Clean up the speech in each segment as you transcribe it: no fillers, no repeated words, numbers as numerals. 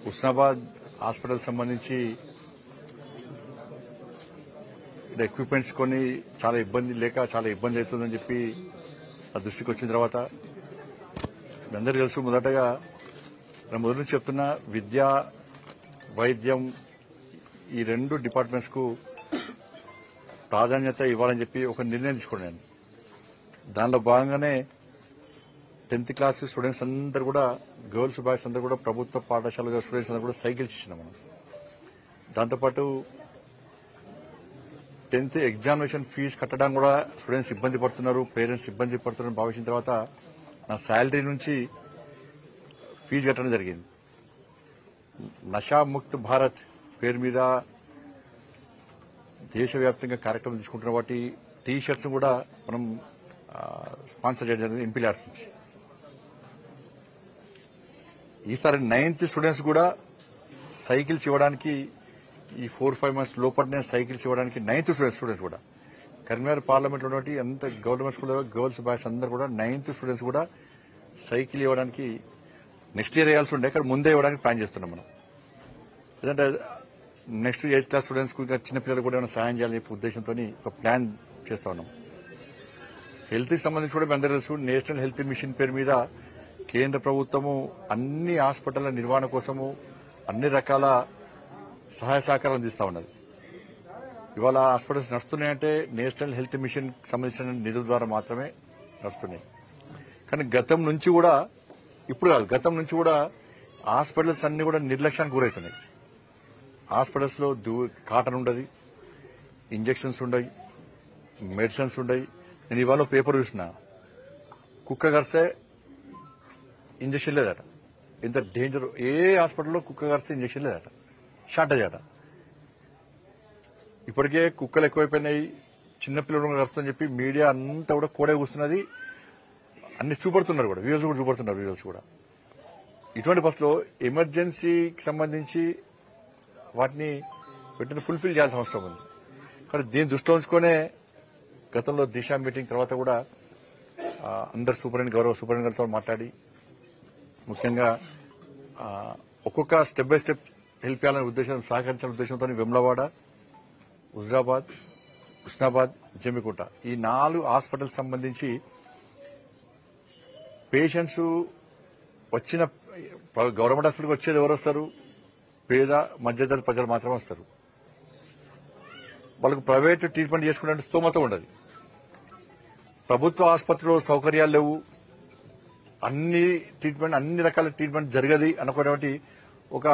Husnabad hospital సంబంధించి equipments కొన్ని చాలా ఇబ్బంది అవుతుందని చెప్పి ఆ దృష్టికి వచ్చిన తర్వాత మీ అందరికీ తెలుసు, మొదటగా నేను మొదటి నుంచి చెప్తున్నా, విద్య వైద్యం ఈ రెండు డిపార్ట్మెంట్స్ కు ప్రాధాన్యత ఇవ్వాలని చెప్పి ఒక నిర్ణయం తీసుకున్నాను. దానిలో భాగంగానే 10th క్లాస్ స్టూడెంట్స్ అందరూ కూడా, గర్ల్స్ బాయ్స్ అందరూ కూడా, ప్రభుత్వ పాఠశాల స్టూడెంట్స్ అందరూ కూడా సైకిల్స్ ఇచ్చినాం మనం. దాంతోపాటు 10th ఎగ్జామినేషన్ ఫీజు కట్టడానికి కూడా స్టూడెంట్స్ ఇబ్బంది పడుతున్నారు, పేరెంట్స్ ఇబ్బంది పడుతున్నారని భావించిన తర్వాత నా శాలరీ నుంచి ఫీజు కట్టడం జరిగింది. నషా ముక్త్ భారత్ పేరు మీద దేశవ్యాప్తంగా కార్యక్రమం తీసుకుంటున్న వాటి టీ షర్ట్స్ కూడా మనం స్పాన్సర్ చేయడం జరిగింది ఎంపీ ల్యాడ్స్ నుంచి. ఈసారి 9th స్టూడెంట్స్ కూడా సైకిల్స్ ఇవ్వడానికి, ఈ 4-5 months లోపలనే సైకిల్స్ ఇవ్వడానికి 9th స్టూడెంట్స్ కూడా కరీంనగర్ పార్లమెంట్ లో అంత గవర్నమెంట్ స్కూల్లో గర్ల్స్ బాయ్స్ అందరూ కూడా 9th స్టూడెంట్స్ కూడా సైకిల్ ఇవ్వడానికి నెక్స్ట్ ఇయర్ వేయాల్సి ఉండే, కానీ ముందే ఇవ్వడానికి ప్లాన్ చేస్తున్నాం మనం. ఎందుకంటే నెక్స్ట్ 8th క్లాస్ స్టూడెంట్స్ కు చిన్నపిల్లలు కూడా ఏమైనా సాయం చేయాలని చెప్పే ఉద్దేశంతో ఒక ప్లాన్ చేస్తా ఉన్నాం. హెల్త్ కి సంబంధించి కూడా మీ అందరూ తెలుసు, నేషనల్ హెల్త్ మిషన్ పేరు మీద కేంద్ర ప్రభుత్వము అన్ని హాస్పిటళ్ల నిర్వహణ కోసము అన్ని రకాల సహాయ సహకారాలు అందిస్తా ఉన్నది. ఇవాళ హాస్పిటల్స్ నడుస్తున్నాయంటే నేషనల్ హెల్త్ మిషన్ సంబంధించిన నిధుల ద్వారా మాత్రమే నడుస్తున్నాయి. కానీ గతం నుంచి కూడా, ఇప్పుడు కాదు, గతం నుంచి కూడా హాస్పిటల్స్ అన్ని కూడా నిర్లక్ష్యానికి గురవుతున్నాయి. హాస్పిటల్స్ లో కాటన్ ఉండదు, ఇంజెక్షన్స్ ఉండవు, మెడిసిన్స్ ఉండవు. నేను ఇవాళ పేపర్ చూసిన, కుక్క కరిస్తే ఇంజక్షన్ లేదట. ఇంత డేంజర్. ఏ హాస్పిటల్లో కుక్క కరిస్తే ఇంజక్షన్ లేదట, షార్టేజ్ అట. ఇప్పటికే కుక్కలు ఎక్కువైపోయినాయి, చిన్నపిల్లలు కరుస్తుందని చెప్పి మీడియా అంతా కూడా కోడే కూస్తున్నది. అన్ని చూపడుతున్నారు కూడా, వీడియోస్ కూడా చూపడుతున్నారు. వీడియోస్ కూడా ఇటువంటి బస్సులో ఎమర్జెన్సీకి సంబంధించి వాటిని వెంటనే ఫుల్ఫిల్ చేయాల్సిన అవసరం ఉంది. కానీ దీన్ని దృష్టిలో ఉంచుకునే గతంలో దిశ మీటింగ్ తర్వాత కూడా అందరు గౌరవ సూపరింటెండెంట్లతో మాట్లాడి, ముఖ్యంగా ఒక్కొక్క స్టెప్ బై స్టెప్ హెల్ప్ చేయాలనే ఉద్దేశం, సహకరించాలనే ఉద్దేశంతో వెమ్లవాడ, హుజరాబాద్, హుస్నాబాద్, జమ్మికుంట ఈ 4 హాస్పిటల్స్ సంబంధించి పేషెంట్స్ వచ్చిన గవర్నమెంట్ హాస్పిటల్కి వచ్చేది ఎవరు వస్తారు? పేద మధ్యతరగతి ప్రజలు మాత్రమే వస్తారు. వాళ్ళకు ప్రైవేట్ ట్రీట్మెంట్ చేసుకునే స్తోమత ఉండదు. ప్రభుత్వ ఆసుపత్రిలో సౌకర్యాలు లేవు, అన్ని రకాల ట్రీట్మెంట్ జరగదు అనుకునేటువంటి ఒక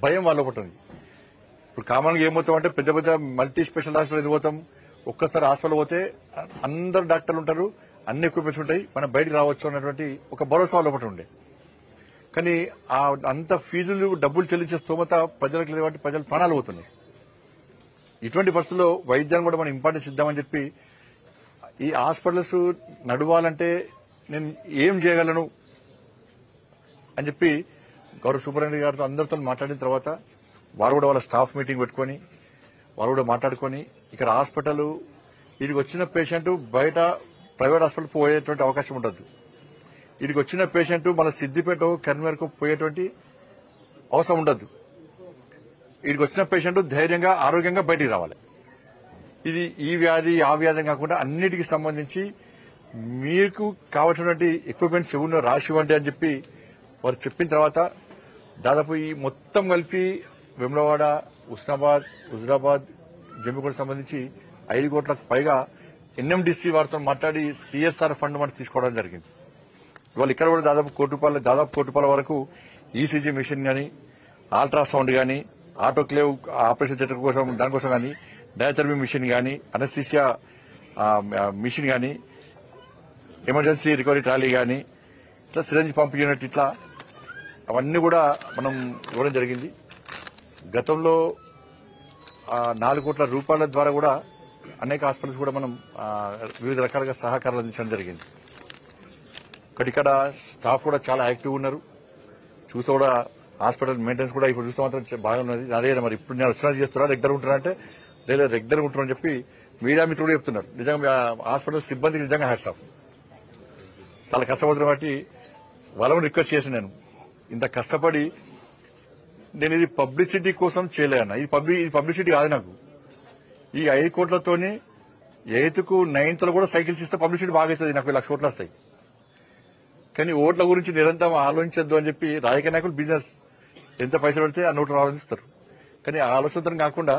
భయం వాళ్ళ ఒకటి ఉంది. ఇప్పుడు కామన్ గా ఏమవుతాం అంటే, పెద్ద పెద్ద మల్టీ స్పెషల్ హాస్పిటల్ ఎందుకు పోతాం? ఒక్కసారి హాస్పిటల్ పోతే అందరు డాక్టర్లు ఉంటారు, అన్ని ఎక్విప్మెంట్స్ ఉంటాయి, మనం బయటకు రావచ్చు అన్నటువంటి ఒక భరోసా వాళ్ళ ఒకటి ఉండే. కానీ అంత ఫీజులు డబ్బులు చెల్లించే స్తోమత ప్రజలకు లేదు కాబట్టి ప్రజలు ప్రాణాలు పోతున్నాయి. ఇటువంటి పరిస్థితుల్లో వైద్యాన్ని కూడా మనం ఇంపార్టెన్స్ ఇద్దామని చెప్పి, ఈ హాస్పిటల్స్ నడవాలంటే నేను ఏం చేయగలను అని చెప్పి గౌరవ సూపరింటెండెంట్ గారితో అందరితో మాట్లాడిన తర్వాత వారు కూడా వాళ్ళ స్టాఫ్ మీటింగ్ పెట్టుకుని వారు కూడా మాట్లాడుకుని, ఇక్కడ హాస్పిటల్ వీడికి వచ్చిన పేషెంట్ బయట ప్రైవేట్ హాస్పిటల్ పోయేటువంటి అవకాశం ఉండదు. వీడికి వచ్చిన పేషెంట్ మన సిద్దిపేట కరీంనగర్కు పోయేటువంటి అవసరం ఉండదు. వీడికి వచ్చిన పేషెంట్ ధైర్యంగా ఆరోగ్యంగా బయటికి రావాలి. ఇది ఈ వ్యాధి ఆ వ్యాధి కాకుండా అన్నిటికీ సంబంధించి మీకు కావాల్సినటువంటి ఎక్విప్మెంట్స్ ఎవరినో రాసి ఇవ్వండి అని చెప్పి వారు చెప్పిన తర్వాత దాదాపు ఈ మొత్తం కలిపి వెమ్లవాడ, హుస్నాబాద్, హుజరాబాద్, జమ్మికుంట సంబంధించి 5 కోట్లకు పైగా ఎన్ఎండిసి వారితో మాట్లాడి సిఎస్ఆర్ ఫండ్ మనం తీసుకోవడం జరిగింది. ఇవాళ ఇక్కడ కూడా దాదాపు కోటి రూపాయల వరకు ఈసీజీ మిషన్ గానీ, అల్ట్రాసౌండ్ గానీ, ఆటోక్లేవ్ ఆపరేషన్ థియేటర్ కోసం దానికోసం గానీ, డయాథెరపీ మిషన్ గానీ, అనస్థీసియా మిషన్ గానీ, ఎమర్జెన్సీ రికవరీ ట్రాలీ గానీ, ఇట్లా సిరంజ్ పంప్ యూనిట్, ఇట్లా అవన్నీ కూడా మనం ఇవ్వడం జరిగింది. గతంలో 4 కోట్ల రూపాయల ద్వారా కూడా అనేక హాస్పిటల్స్ కూడా మనం వివిధ రకాలుగా సహకారాలు అందించడం జరిగింది. ఇక్కడ స్టాఫ్ కూడా చాలా యాక్టివ్ ఉన్నారు. చూస్తే కూడా హాస్పిటల్ మెయింటెనెన్స్ కూడా ఇప్పుడు చూస్తే మాత్రం బాగా ఉన్నది. అదే మరి ఇప్పుడు నేను వచ్చినా చేస్తున్నా, రెగ్యులర్ ఉంటున్నా అంటే లేదా రెగ్యులర్ ఉంటున్నారని చెప్పి మీడియా మిత్రులు చెప్తున్నారు. నిజంగా హాస్పిటల్ సిబ్బందికి నిజంగా హ్యాట్స్ ఆఫ్. చాలా కష్టపడుతున్న బట్టి వాళ్ళని రిక్వెస్ట్ చేసి, నేను ఇంత కష్టపడి నేను ఇది పబ్లిసిటీ కోసం చేయలేను. ఇది పబ్లిసిటీ కాదు నాకు. ఈ 5 కోట్లతోని 8th కు 9th లో కూడా సైకిల్స్ ఇస్తే పబ్లిసిటీ బాగా అవుతుంది, నాకు 1 లక్ష కోట్లు వస్తాయి. కానీ ఓట్ల గురించి నిరంతరం ఆలోచించద్దు అని చెప్పి రాజకీయ నాయకులు బిజినెస్ ఎంత పైసలు పెడితే ఆ నోట్లు ఆలోచిస్తారు. కానీ ఆ ఆలోచనతో కాకుండా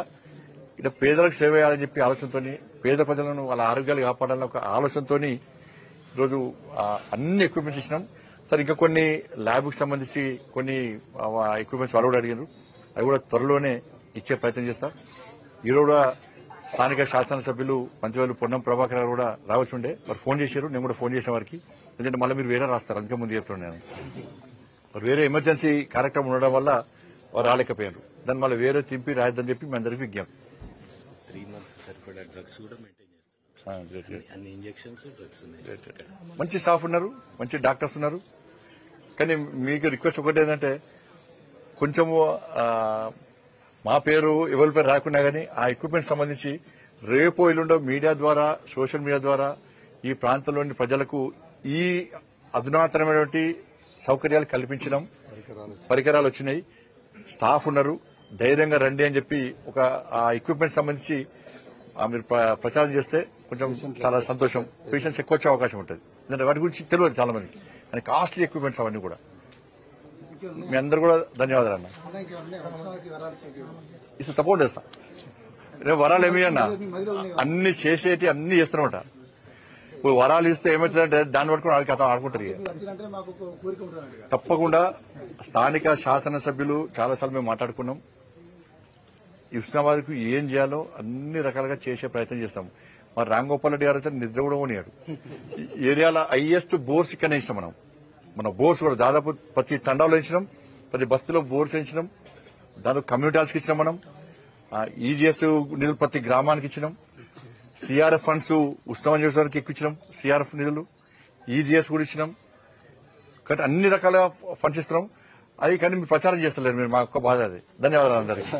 ఇక్కడ పేదలకు సేవ చేయాలని చెప్పి ఆలోచనతో, పేద ప్రజలను వాళ్ళ ఆరోగ్యాలు కాపాడాలని ఒక ఆలోచనతో ఈరోజు అన్ని ఎక్విప్మెంట్స్ ఇచ్చినాం. సార్ ఇంకా కొన్ని ల్యాబ్కి సంబంధించి కొన్ని ఎక్విప్మెంట్స్ వాళ్ళు కూడా అడిగారు, అవి కూడా త్వరలోనే ఇచ్చే ప్రయత్నం చేస్తాం. ఈరోజు కూడా స్థానిక శాసనసభ్యులు మంత్రివర్యులు పొన్నం ప్రభాకర్ గారు కూడా రావచ్చు ఉండే, వారు ఫోన్ చేశారు. నేను కూడా ఫోన్ చేసిన వారికి, ఎందుకంటే మళ్ళీ మీరు వేరే రాస్తారు, అందుకే ముందు చెప్తున్నాను. వారు వేరే ఎమర్జెన్సీ కార్యక్రమం ఉండడం వల్ల వారు రాలేకపోయారు. దాన్ని మళ్ళీ వేరే తింపి రాయద్దని చెప్పి మీ అందరికీ విజ్ఞప్తి. 3 months సరిపడా డ్రగ్స్ కూడా మెయింటైన్ చేస్తాం. అన్ని ఇంజెక్షన్స్ డ్రగ్స్ ఉన్నాయి. మంచి స్టాఫ్ ఉన్నారు, మంచి డాక్టర్స్ ఉన్నారు. కానీ మీకు రిక్వెస్ట్ ఒకటి ఏంటంటే కొంచెము మా పేరు ఎవరి పేరు రాకున్నా కానీ ఆ ఎక్విప్మెంట్ సంబంధించి రేపో ఎల్లుండో మీడియా ద్వారా, సోషల్ మీడియా ద్వారా ఈ ప్రాంతంలోని ప్రజలకు ఈ అధునాతనమైనటువంటి సౌకర్యాలు కల్పించడం, పరికరాలు వచ్చినాయి, స్టాఫ్ ఉన్నారు, ధైర్యంగా రండి అని చెప్పి ఒక ఆ ఎక్విప్మెంట్ సంబంధించి మీరు ప్రచారం చేస్తే కొంచెం చాలా సంతోషం. పేషెంట్స్ ఎక్కువ వచ్చే అవకాశం ఉంటుంది. ఎందుకంటే వాటి గురించి తెలియదు చాలా మందికి, అని కాస్ట్లీ ఎక్విప్మెంట్స్ అవన్నీ కూడా. మీ అందరు కూడా ధన్యవాదాలు అన్న. ఇస్తే తప్పకుండా చేస్తా. రేపు వరాలు ఏమి అన్నా అన్ని చేసేటి అన్ని చేస్తానమాట. ఇప్పుడు వరాలు ఇస్తే ఏమవుతుందంటే దాన్ని పట్టుకుని వాళ్ళకి అతను ఆడుకుంటారు. తప్పకుండా స్థానిక శాసనసభ్యులు చాలాసార్లు మేము మాట్లాడుకున్నాం. హుస్నాబాద్ కు ఏం చేయాలో అన్ని రకాలుగా చేసే ప్రయత్నం చేస్తాం. మరి రాంగోపాల్ రెడ్డి గారు అయితే నిద్ర కూడా పోనీయాడు. ఏరియాలో హైయెస్ట్ బోర్స్ ఇక్కడనే ఇస్తాం మనం. మన బోర్స్ కూడా దాదాపు ప్రతి తండాలో ఇచ్చినాం, ప్రతి బస్తీలో బోర్స్ ఇచ్చినాం. దాదాపు కమ్యూనిటీ హాల్స్కి ఇచ్చినాం మనం. ఈజీఎస్ నిధులు ప్రతి గ్రామానికి ఇచ్చినాం. సిఆర్ఎఫ్ ఫండ్స్ ఉత్సవం చేసేవారికి ఎక్కువ ఇచ్చినాం. సిఆర్ఎఫ్ నిధులు, ఈజీఎస్ కూడా ఇచ్చినాం. కాబట్టి అన్ని రకాల ఫండ్స్ ఇస్తున్నాం. అది కానీ మీరు ప్రచారం చేస్తలేరు, మీరు మా ఒక్క బాధ అది. ధన్యవాదాలు అందరికీ.